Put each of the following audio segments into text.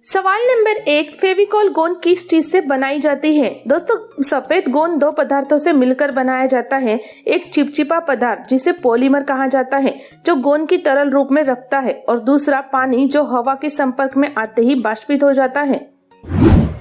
सवाल नंबर 1, फेविकॉल गोंद किस चीज से बनाई जाती है। दोस्तों, सफेद गोंद दो पदार्थों से मिलकर बनाया जाता है। एक चिपचिपा पदार्थ जिसे पॉलीमर कहा जाता है जो गोंद की तरल रूप में रखता है, और दूसरा पानी जो हवा के संपर्क में आते ही बाष्पित हो जाता है।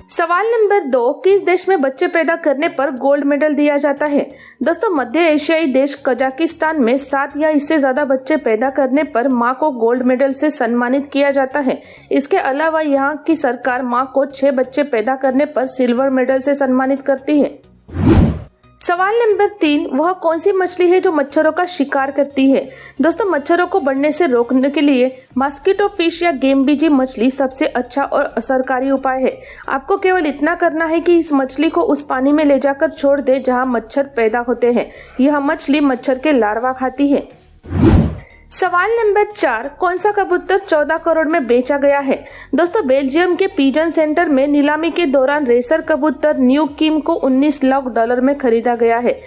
सवाल नंबर 2, किस देश में बच्चे पैदा करने पर गोल्ड मेडल दिया जाता है। दोस्तों, मध्य एशियाई देश कजाकिस्तान में 7 या इससे ज्यादा बच्चे पैदा करने पर मां को गोल्ड मेडल से सम्मानित किया जाता है। इसके अलावा यहां की सरकार मां को 6 बच्चे पैदा करने पर सिल्वर मेडल से सम्मानित करती है। सवाल नंबर 3, वह कौन सी मछली है जो मच्छरों का शिकार करती है। दोस्तों, मच्छरों को बढ़ने से रोकने के लिए मस्कीटो फिश या गेमबीजी मछली सबसे अच्छा और असरकारी उपाय है। आपको केवल इतना करना है कि इस मछली को उस पानी में ले जाकर छोड़ दे जहां मच्छर पैदा होते हैं। यह मछली मच्छर के लार्वा खाती है। सवाल नंबर 4, कौन सा कबूतर 14 करोड़ में बेचा गया है। दोस्तों, बेल्जियम के पिजन सेंटर में नीलामी के दौरान रेसर कबूतर न्यू किम को $19 लाख में खरीदा गया है।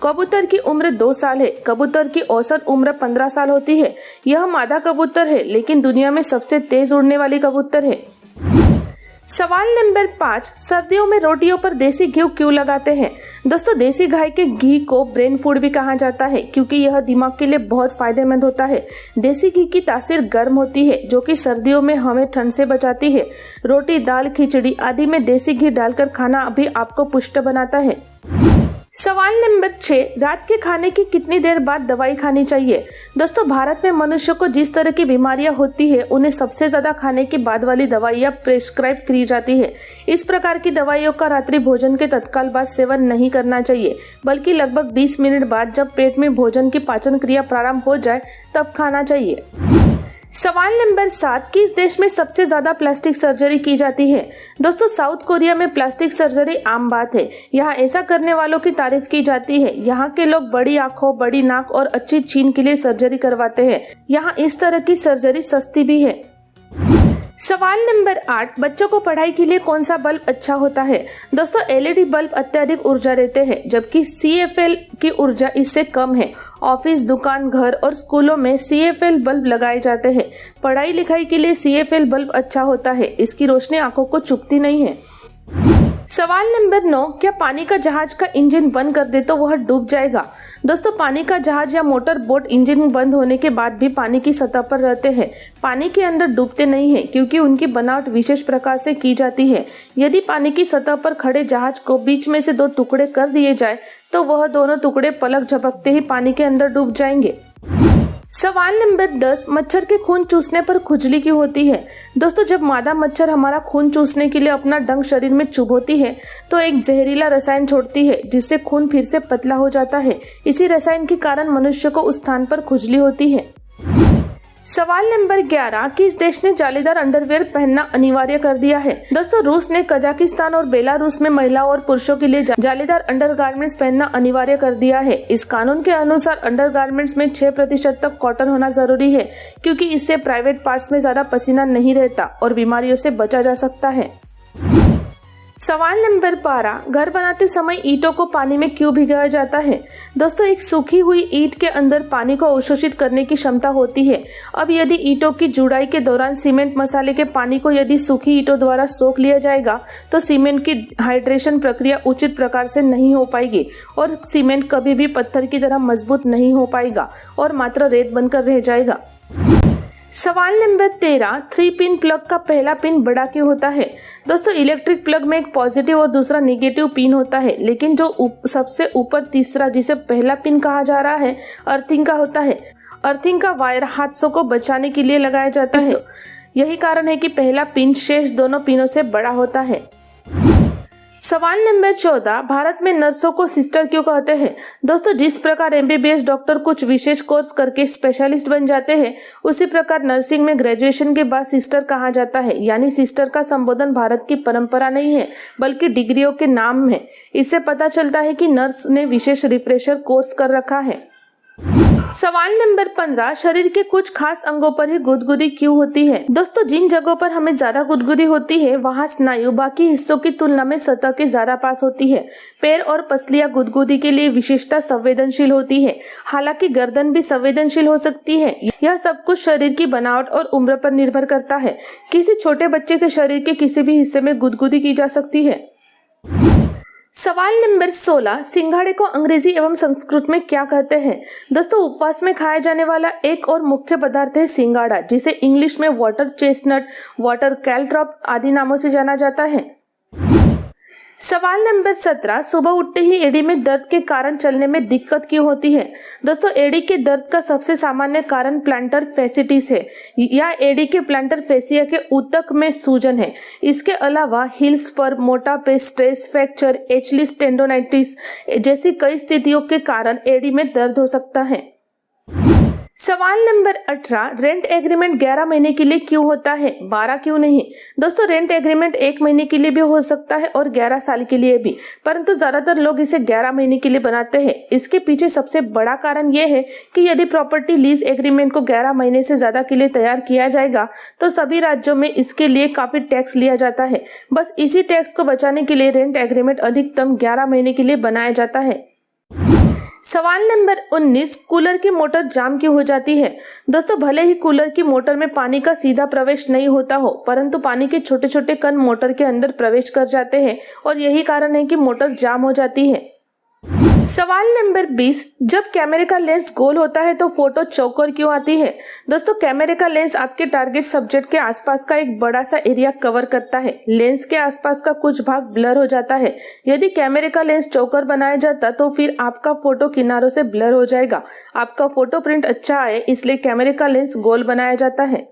कबूतर की उम्र 2 साल है। कबूतर की औसत उम्र 15 साल होती है। यह मादा कबूतर है, लेकिन दुनिया में सबसे तेज उड़ने वाली कबूतर है। सवाल नंबर 5, सर्दियों में रोटियों पर देसी घी क्यों लगाते हैं। दोस्तों, देसी गाय के घी को ब्रेन फूड भी कहा जाता है क्योंकि यह दिमाग के लिए बहुत फायदेमंद होता है। देसी घी की तासीर गर्म होती है जो कि सर्दियों में हमें ठंड से बचाती है। रोटी, दाल, खिचड़ी आदि में देसी घी डालकर खाना भी आपको पुष्ट बनाता है। सवाल नंबर 6, रात के खाने की कितनी देर बाद दवाई खानी चाहिए। दोस्तों, भारत में मनुष्य को जिस तरह की बीमारियां होती है उन्हें सबसे ज्यादा खाने के बाद वाली दवाइयां प्रेस्क्राइब की जाती है। इस प्रकार की दवाइयों का रात्रि भोजन के तत्काल बाद सेवन नहीं करना चाहिए, बल्कि लगभग 20 मिनट बाद जब पेट में भोजन की पाचन क्रिया प्रारंभ हो जाए तब खाना चाहिए। सवाल नंबर 7, किस देश में सबसे ज्यादा प्लास्टिक सर्जरी की जाती है। दोस्तों, साउथ कोरिया में प्लास्टिक सर्जरी आम बात है। यहाँ ऐसा करने वालों की तारीफ की जाती है। यहाँ के लोग बड़ी आंखों, बड़ी नाक और अच्छी चीन के लिए सर्जरी करवाते हैं। यहाँ इस तरह की सर्जरी सस्ती भी है। सवाल नंबर 8, बच्चों को पढ़ाई के लिए कौन सा बल्ब अच्छा होता है। दोस्तों, एलईडी बल्ब अत्यधिक ऊर्जा देते हैं, जबकि सीएफएल की ऊर्जा इससे कम है। ऑफिस, दुकान, घर और स्कूलों में सीएफएल बल्ब लगाए जाते हैं। पढ़ाई लिखाई के लिए सीएफएल बल्ब अच्छा होता है। इसकी रोशनी आंखों को चुभती नहीं है। सवाल नंबर 9, क्या पानी का जहाज का इंजन बंद कर दे तो वह डूब जाएगा। दोस्तों, पानी का जहाज या मोटर बोट इंजन बंद होने के बाद भी पानी की सतह पर रहते हैं। पानी के अंदर डूबते नहीं हैं क्योंकि उनकी बनावट विशेष प्रकार से की जाती है। यदि पानी की सतह पर खड़े जहाज को बीच में से 2 टुकड़े कर दिए जाए तो वह दोनों टुकड़े पलक झपकते ही पानी के अंदर डूब जाएंगे। सवाल नंबर 10, मच्छर के खून चूसने पर खुजली क्यों होती है। दोस्तों, जब मादा मच्छर हमारा खून चूसने के लिए अपना डंक शरीर में चुभोती है तो एक जहरीला रसायन छोड़ती है जिससे खून फिर से पतला हो जाता है। इसी रसायन के कारण मनुष्य को उस स्थान पर खुजली होती है। सवाल नंबर 11, किस देश ने जालीदार अंडरवियर पहनना अनिवार्य कर दिया है। दोस्तों, रूस ने कजाकिस्तान और बेलारूस में महिलाओं और पुरुषों के लिए जालीदार अंडरगारमेंट्स पहनना अनिवार्य कर दिया है। इस कानून के अनुसार अंडरगारमेंट्स में 6% तक कॉटन होना जरूरी है क्योंकि इससे प्राइवेट पार्ट्स में ज्यादा पसीना नहीं रहता और बीमारियों से बचा जा सकता है। सवाल नंबर 12, घर बनाते समय ईंटों को पानी में क्यों भिगाया जाता है। दोस्तों, एक सूखी हुई ईंट के अंदर पानी को अवशोषित करने की क्षमता होती है। अब यदि ईंटों की जुड़ाई के दौरान सीमेंट मसाले के पानी को यदि सूखी ईंटों द्वारा सोख लिया जाएगा तो सीमेंट की हाइड्रेशन प्रक्रिया उचित प्रकार से नहीं हो पाएगी और सीमेंट कभी भी पत्थर की तरह मजबूत नहीं हो पाएगा और मात्र रेत बनकर रह जाएगा। सवाल नंबर 13, 3 पिन प्लग का पहला पिन बड़ा क्यों होता है। दोस्तों, इलेक्ट्रिक प्लग में एक पॉजिटिव और दूसरा नेगेटिव पिन होता है, लेकिन जो सबसे ऊपर तीसरा जिसे पहला पिन कहा जा रहा है अर्थिंग का होता है। अर्थिंग का वायर हादसों को बचाने के लिए लगाया जाता है। यही कारण है कि पहला पिन शेष दोनों पिनों से बड़ा होता है। सवाल नंबर 14, भारत में नर्सों को सिस्टर क्यों कहते हैं। दोस्तों, जिस प्रकार एमबीबीएस डॉक्टर कुछ विशेष कोर्स करके स्पेशलिस्ट बन जाते हैं, उसी प्रकार नर्सिंग में ग्रेजुएशन के बाद सिस्टर कहा जाता है। यानी सिस्टर का संबोधन भारत की परंपरा नहीं है बल्कि डिग्रियों के नाम है। इससे पता चलता है कि नर्स ने विशेष रिफ्रेशर कोर्स कर रखा है। सवाल नंबर 15, शरीर के कुछ खास अंगों पर ही गुदगुदी क्यों होती है? दोस्तों, जिन जगहों पर हमें ज्यादा गुदगुदी होती है वहाँ स्नायु बाकी हिस्सों की तुलना में सतह के ज्यादा पास होती है। पैर और पसलियां गुदगुदी के लिए विशेषता संवेदनशील होती है। हालांकि गर्दन भी संवेदनशील हो सकती है। यह सब कुछ शरीर की बनावट और उम्र पर निर्भर करता है। किसी छोटे बच्चे के शरीर के किसी भी हिस्से में गुदगुदी की जा सकती है। सवाल नंबर 16, सिंघाड़े को अंग्रेजी एवं संस्कृत में क्या कहते हैं? दोस्तों, उपवास में खाया जाने वाला एक और मुख्य पदार्थ है सिंघाड़ा, जिसे इंग्लिश में वाटर चेस्टनट, वाटर कैलट्रॉप आदि नामों से जाना जाता है। सवाल नंबर 17, सुबह उठते ही एड़ी में दर्द के कारण चलने में दिक्कत क्यों होती है? दोस्तों, एड़ी के दर्द का सबसे सामान्य कारण प्लांटर फैसिटिस है या एड़ी के प्लांटर फेसिया के ऊतक में सूजन है। इसके अलावा हील्स पर मोटापे, स्ट्रेस, फ्रैक्चर, एचलिस टेंडोनाइटिस जैसी कई स्थितियों के कारण एड़ी में दर्द हो सकता है। सवाल नंबर 18, रेंट एग्रीमेंट 11 महीने के लिए क्यों होता है, 12 क्यों नहीं? दोस्तों, रेंट एग्रीमेंट 1 महीने के लिए भी हो सकता है और 11 साल के लिए भी, परंतु ज्यादातर लोग इसे 11 महीने के लिए बनाते हैं। इसके पीछे सबसे बड़ा कारण यह है कि यदि प्रॉपर्टी लीज एग्रीमेंट को 11 महीने से ज्यादा के लिए तैयार किया जाएगा तो सभी राज्यों में इसके लिए काफी टैक्स लिया जाता है। बस इसी टैक्स को बचाने के लिए रेंट एग्रीमेंट अधिकतम 11 महीने के लिए बनाया जाता है। सवाल नंबर 19, कूलर की मोटर जाम क्यों हो जाती है? दोस्तों, भले ही कूलर की मोटर में पानी का सीधा प्रवेश नहीं होता हो, परंतु पानी के छोटे छोटे कण मोटर के अंदर प्रवेश कर जाते हैं और यही कारण है कि मोटर जाम हो जाती है। सवाल नंबर 20, जब कैमरे का लेंस गोल होता है तो फोटो चौकोर क्यों आती है? दोस्तों, कैमरे का लेंस आपके टारगेट सब्जेक्ट के आसपास का एक बड़ा सा एरिया कवर करता है। लेंस के आसपास का कुछ भाग ब्लर हो जाता है। यदि कैमरे का लेंस चौकोर बनाया जाता तो फिर आपका फोटो किनारों से ब्लर हो जाएगा। आपका फोटो प्रिंट अच्छा आए इसलिए कैमरे का लेंस गोल बनाया जाता है।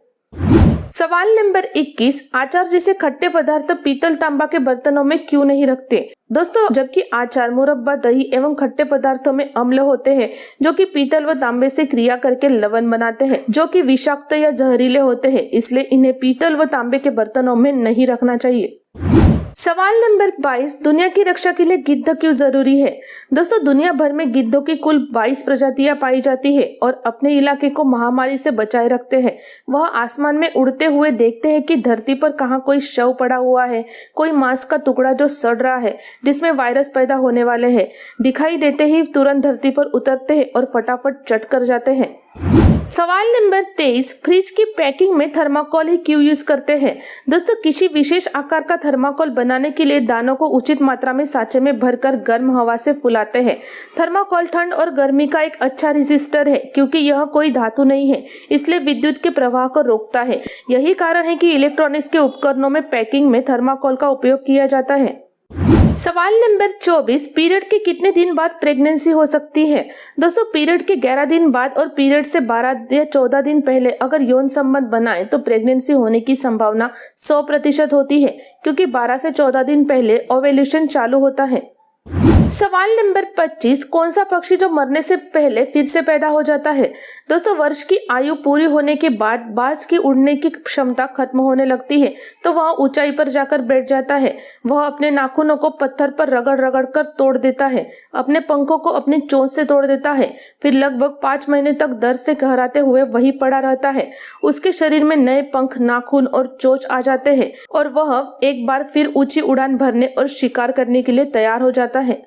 सवाल नंबर 21, आचार जैसे खट्टे पदार्थ पीतल तांबा के बर्तनों में क्यों नहीं रखते? दोस्तों, जबकि आचार, मुरब्बा, दही एवं खट्टे पदार्थों में अम्ल होते हैं जो कि पीतल व तांबे से क्रिया करके लवण बनाते हैं जो कि विषाक्त या जहरीले होते हैं, इसलिए इन्हें पीतल व तांबे के बर्तनों में नहीं रखना चाहिए। सवाल नंबर 22, दुनिया की रक्षा के लिए गिद्ध क्यों जरूरी है? दोस्तों, दुनिया भर में गिद्धों की कुल 22 प्रजातियां पाई जाती है और अपने इलाके को महामारी से बचाए रखते हैं। वह आसमान में उड़ते हुए देखते हैं कि धरती पर कहाँ कोई शव पड़ा हुआ है, कोई मांस का टुकड़ा जो सड़ रहा है, जिसमें वायरस पैदा होने वाले हैं। दिखाई देते ही तुरंत धरती पर उतरते हैं और फटाफट चट कर जाते हैं। सवाल नंबर 23, फ्रिज की पैकिंग में थर्माकोल ही क्यों यूज करते हैं? दोस्तों, किसी विशेष आकार का थर्माकोल बनाने के लिए दानों को उचित मात्रा में साँचे में भरकर गर्म हवा से फुलाते हैं। थर्माकोल ठंड और गर्मी का एक अच्छा रेजिस्टर है क्योंकि यह कोई धातु नहीं है, इसलिए विद्युत के प्रवाह को रोकता है। यही कारण है कि इलेक्ट्रॉनिक्स के उपकरणों में पैकिंग में थर्माकोल का उपयोग किया जाता है। सवाल नंबर 24, पीरियड के कितने दिन बाद प्रेगनेंसी हो सकती है? दोस्तों, पीरियड के 11 दिन बाद और पीरियड से 12 या 14 दिन पहले अगर यौन संबंध बनाए तो प्रेगनेंसी होने की संभावना 100% होती है क्योंकि 12 से 14 दिन पहले ओव्यूलेशन चालू होता है। सवाल नंबर 25, कौन सा पक्षी जो मरने से पहले फिर से पैदा हो जाता है? दोस्तों, वर्ष की आयु पूरी होने के बाद बाज की उड़ने की क्षमता खत्म होने लगती है तो वह ऊंचाई पर जाकर बैठ जाता है। वह अपने नाखूनों को पत्थर पर रगड़ रगड़ कर तोड़ देता है, अपने पंखों को अपनी चोंच से तोड़ देता है, फिर लगभग 5 महीने तक दर्द से कहराते हुए वही पड़ा रहता है। उसके शरीर में नए पंख, नाखून और चोंच आ जाते हैं और वह एक बार फिर ऊंची उड़ान भरने और शिकार करने के लिए तैयार हो जाता है।